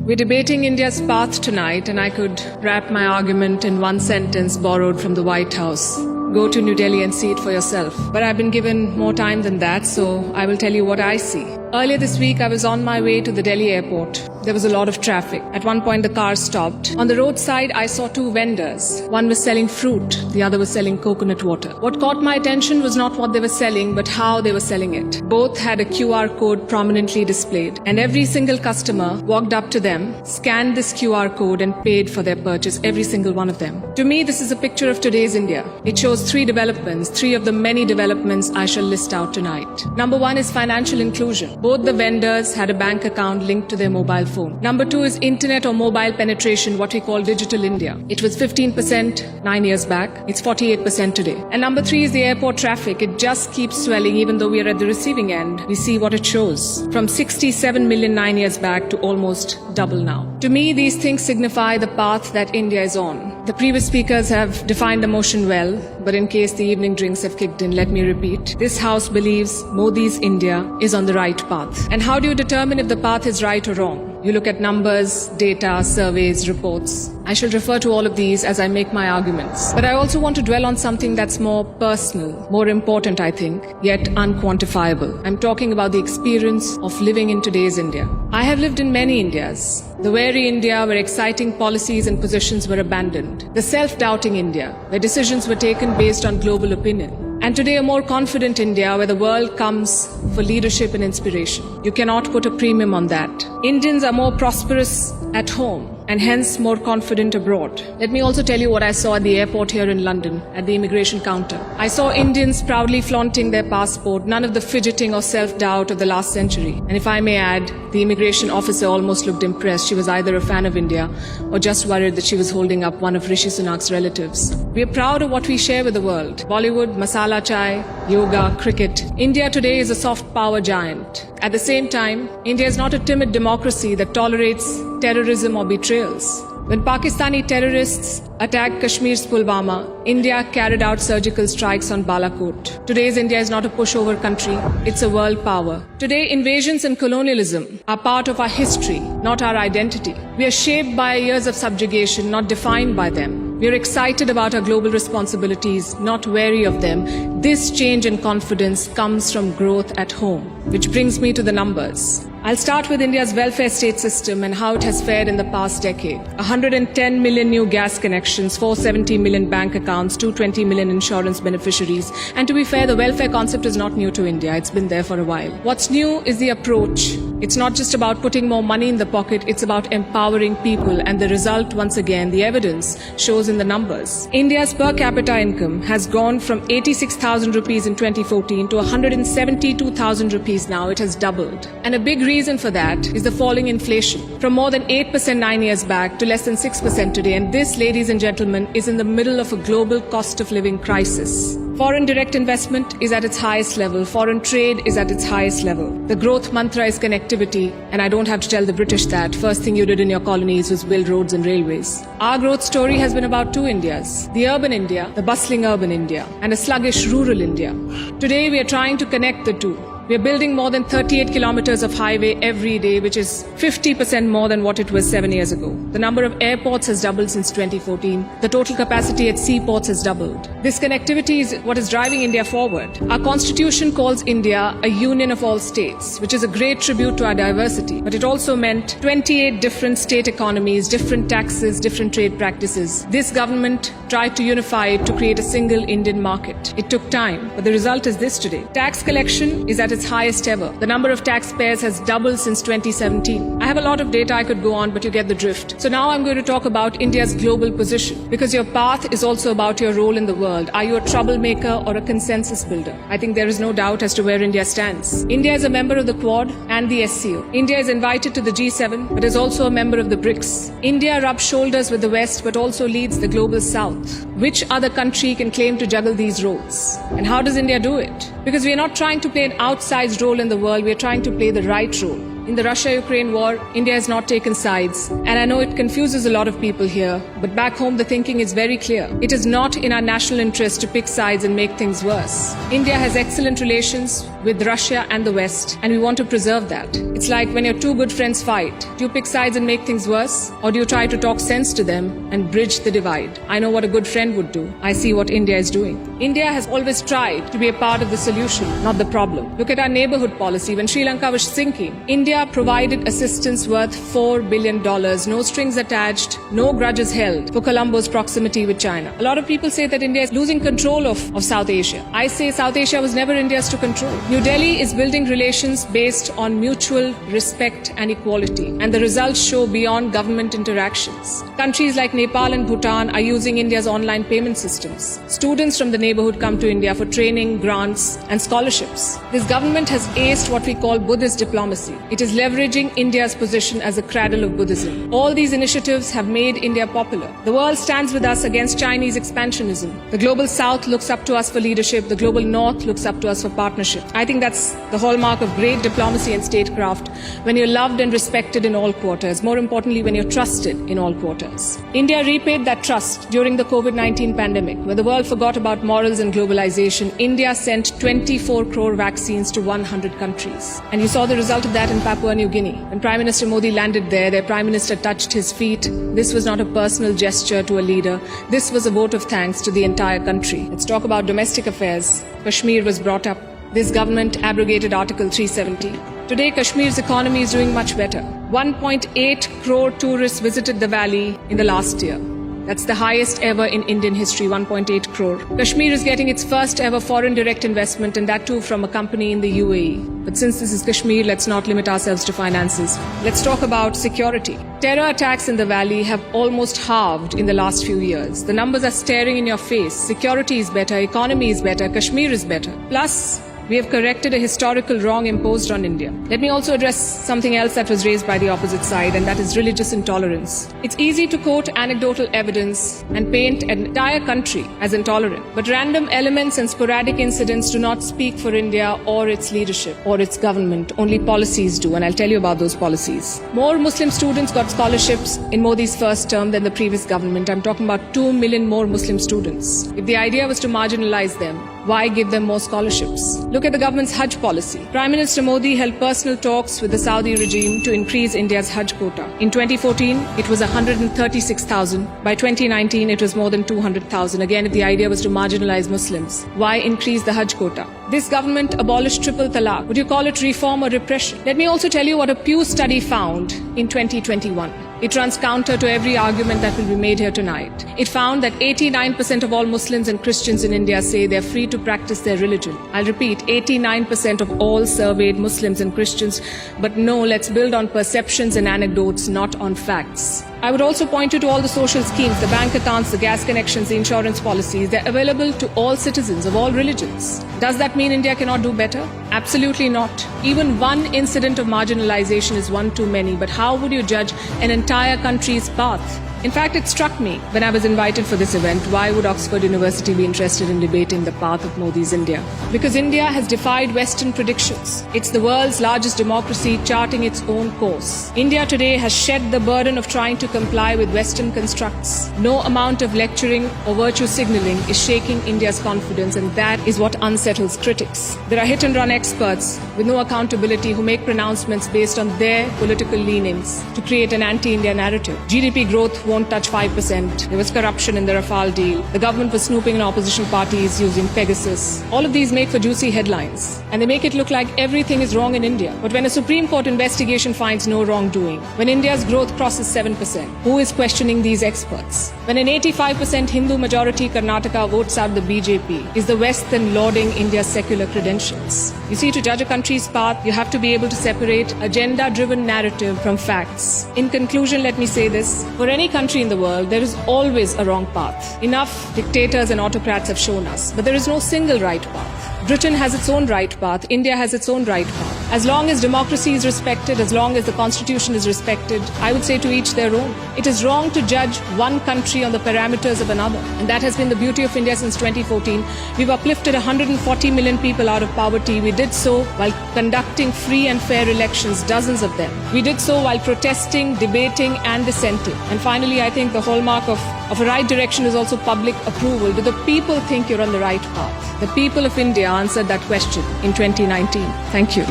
We're debating India's path tonight, and I could wrap my argument in one sentence borrowed from the White House. Go to New Delhi and see it for yourself. But I've been given more time than that, so I will tell you what I see. Earlier this week, I was on my way to the Delhi airport. There was a lot of traffic. At one point, the car stopped. On the roadside, I saw two vendors. One was selling fruit, the other was selling coconut water. What caught my attention was not what they were selling, but how they were selling it. Both had a QR code prominently displayed, and every single customer walked up to them, scanned this QR code, and paid for their purchase, every single one of them. To me, this is a picture of today's India. It shows three developments, three of the many developments I shall list out tonight. Number one is financial inclusion. Both the vendors had a bank account linked to their mobile phone. Number two is internet or mobile penetration, what we call digital India. It was 15% 9 years back. It's 48% today. And number three is the airport traffic. It just keeps swelling even though we are at the receiving end. We see what it shows. From 67 million 9 years back to almost double now. To me, these things signify the path that India is on. The previous speakers have defined the motion well, but in case the evening drinks have kicked in, let me repeat. This House believes Modi's India is on the right path. And how do you determine if the path is right or wrong? You look at numbers, data, surveys, reports. I shall refer to all of these as I make my arguments. But I also want to dwell on something that's more personal, more important, I think, yet unquantifiable. I'm talking about the experience of living in today's India. I have lived in many Indias. The wary India where exciting policies and positions were abandoned. The self-doubting India where decisions were taken based on global opinion. And today a more confident India where the world comes for leadership and inspiration. You cannot put a premium on that. Indians are more prosperous at home and hence more confident abroad. Let me also tell you what I saw at the airport here in London, at the immigration counter. I saw Indians proudly flaunting their passport, none of the fidgeting or self-doubt of the last century. And if I may add, the immigration officer almost looked impressed. She was either a fan of India or just worried that she was holding up one of Rishi Sunak's relatives. We are proud of what we share with the world. Bollywood, masala chai, yoga, cricket. India today is a soft power giant. At the same time, India is not a timid democracy that tolerates terrorism or betrayals. When Pakistani terrorists attacked Kashmir's Pulwama, India carried out surgical strikes on Balakot. Today's India is not a pushover country, it's a world power. Today, invasions and colonialism are part of our history, not our identity. We are shaped by years of subjugation, not defined by them. We are excited about our global responsibilities, not wary of them. This change in confidence comes from growth at home, which brings me to the numbers. I'll start with India's welfare state system and how it has fared in the past decade. 110 million new gas connections, 470 million bank accounts, 220 million insurance beneficiaries. And to be fair, the welfare concept is not new to India. It's been there for a while. What's new is the approach. It's not just about putting more money in the pocket, it's about empowering people. And the result, once again, the evidence shows in the numbers. India's per capita income has gone from 86,000 rupees in 2014 to 172,000 rupees now. It has doubled. And a big reason for that is the falling inflation from more than 8% 9 years back to less than 6% today. And this, ladies and gentlemen, is in the middle of a global cost of living crisis. Foreign direct investment is at its highest level. Foreign trade is at its highest level. The growth mantra is connectivity, and I don't have to tell the British that. First thing you did in your colonies was build roads and railways. Our growth story has been about two Indias. The urban India, the bustling urban India, and a sluggish rural India. Today we are trying to connect the two. We are building more than 38 kilometers of highway every day, which is 50% more than what it was 7 years ago. The number of airports has doubled since 2014. The total capacity at seaports has doubled. This connectivity is what is driving India forward. Our constitution calls India a union of all states, which is a great tribute to our diversity. But it also meant 28 different state economies, different taxes, different trade practices. This government tried to unify it to create a single Indian market. It took time, but the result is this today. Tax collection is at its highest ever. The number of taxpayers has doubled since 2017. I have a lot of data I could go on, but you get the drift. So now I'm going to talk about India's global position, because your path is also about your role in the world. Are you a troublemaker or a consensus builder? I think there is no doubt as to where India stands. India is a member of the Quad and the SCO. India is invited to the G7, but is also a member of the BRICS. India rubs shoulders with the West, but also leads the global South. Which other country can claim to juggle these roles? And how does India do it? Because we are not trying to play an outsized role in the world, we are trying to play the right role. In the Russia-Ukraine war, India has not taken sides. And I know it confuses a lot of people here, but back home the thinking is very clear. It is not in our national interest to pick sides and make things worse. India has excellent relations with Russia and the West, and we want to preserve that. It's like when your two good friends fight. Do you pick sides and make things worse? Or do you try to talk sense to them and bridge the divide? I know what a good friend would do. I see what India is doing. India has always tried to be a part of the solution, not the problem. Look at our neighborhood policy. When Sri Lanka was sinking, India provided assistance worth $4 billion, no strings attached, no grudges held for Colombo's proximity with China. A lot of people say that India is losing control of South Asia. I say South Asia was never India's to control. New Delhi is building relations based on mutual respect and equality, and the results show beyond government interactions. Countries like Nepal and Bhutan are using India's online payment systems. Students from the neighborhood come to India for training, grants, and scholarships. This government has aced what we call Buddhist diplomacy. It is leveraging India's position as a cradle of Buddhism. All these initiatives have made India popular. The world stands with us against Chinese expansionism. The global South looks up to us for leadership. The global North looks up to us for partnership. I think that's the hallmark of great diplomacy and statecraft, when you're loved and respected in all quarters. More importantly, when you're trusted in all quarters. India repaid that trust during the COVID-19 pandemic. When the world forgot about morals and globalization, India sent 24 crore vaccines to 100 countries. And you saw the result of that in Papua New Guinea. When Prime Minister Modi landed there, their Prime Minister touched his feet. This was not a personal gesture to a leader. This was a vote of thanks to the entire country. Let's talk about domestic affairs. Kashmir was brought up. This government abrogated Article 370. Today, Kashmir's economy is doing much better. 1.8 crore tourists visited the valley in the last year. That's the highest ever in Indian history, 1.8 crore. Kashmir is getting its first ever foreign direct investment, and that too from a company in the UAE. But since this is Kashmir, let's not limit ourselves to finances. Let's talk about security. Terror attacks in the valley have almost halved in the last few years. The numbers are staring in your face. Security is better, economy is better, Kashmir is better. Plus, we have corrected a historical wrong imposed on India. Let me also address something else that was raised by the opposite side, and that is religious intolerance. It's easy to quote anecdotal evidence and paint an entire country as intolerant. But random elements and sporadic incidents do not speak for India or its leadership or its government. Only policies do, and I'll tell you about those policies. More Muslim students got scholarships in Modi's first term than the previous government. I'm talking about 2 million more Muslim students. If the idea was to marginalize them, why give them more scholarships? Look at the government's Hajj policy. Prime Minister Modi held personal talks with the Saudi regime to increase India's Hajj quota. In 2014, it was 136,000. By 2019, it was more than 200,000. Again, if the idea was to marginalize Muslims, why increase the Hajj quota? This government abolished triple talaq. Would you call it reform or repression? Let me also tell you what a Pew study found in 2021. It runs counter to every argument that will be made here tonight. It found that 89% of all Muslims and Christians in India say they're free to practice their religion. I'll repeat, 89% of all surveyed Muslims and Christians. But no, let's build on perceptions and anecdotes, not on facts. I would also point you to all the social schemes, the bank accounts, the gas connections, the insurance policies. They're available to all citizens of all religions. Does that mean India cannot do better? Absolutely not. Even one incident of marginalization is one too many. But how would you judge an entire country's path? In fact, it struck me when I was invited for this event, why would Oxford University be interested in debating the path of Modi's India? Because India has defied Western predictions. It's the world's largest democracy charting its own course. India today has shed the burden of trying to comply with Western constructs. No amount of lecturing or virtue signaling is shaking India's confidence, and that is what unsettles critics. There are hit-and-run experts with no accountability who make pronouncements based on their political leanings to create an anti-India narrative. GDP growth won't touch 5%. There was corruption in the Rafale deal. The government was snooping in opposition parties using Pegasus. All of these make for juicy headlines, and they make it look like everything is wrong in India. But when a Supreme Court investigation finds no wrongdoing, when India's growth crosses 7%, who is questioning these experts? When an 85% Hindu majority Karnataka votes out the BJP, is the West then lauding India's secular credentials? You see, to judge a country's path, you have to be able to separate agenda-driven narrative from facts. In conclusion, let me say this. For any country in the world, there is always a wrong path. Enough dictators and autocrats have shown us, but there is no single right path. Britain has its own right path. India has its own right path. As long as democracy is respected, as long as the constitution is respected, I would say to each their own. It is wrong to judge one country on the parameters of another. And that has been the beauty of India since 2014. We've uplifted 140 million people out of poverty. We did so while conducting free and fair elections, dozens of them. We did so while protesting, debating and dissenting. And finally, I think the hallmark of a right direction is also public approval. Do the people think you're on the right path? The people of India answered that question in 2019. Thank you.